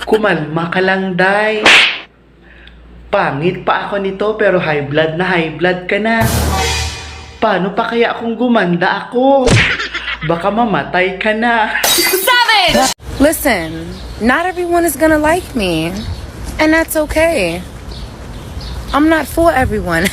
Kumalma ka lang, Day. Pangit pa ako nito pero high blood ka na. Paano pa kaya kung gumanda ako? Baka mamatay ka na. Listen, not everyone is gonna like me. And that's okay. I'm not for everyone.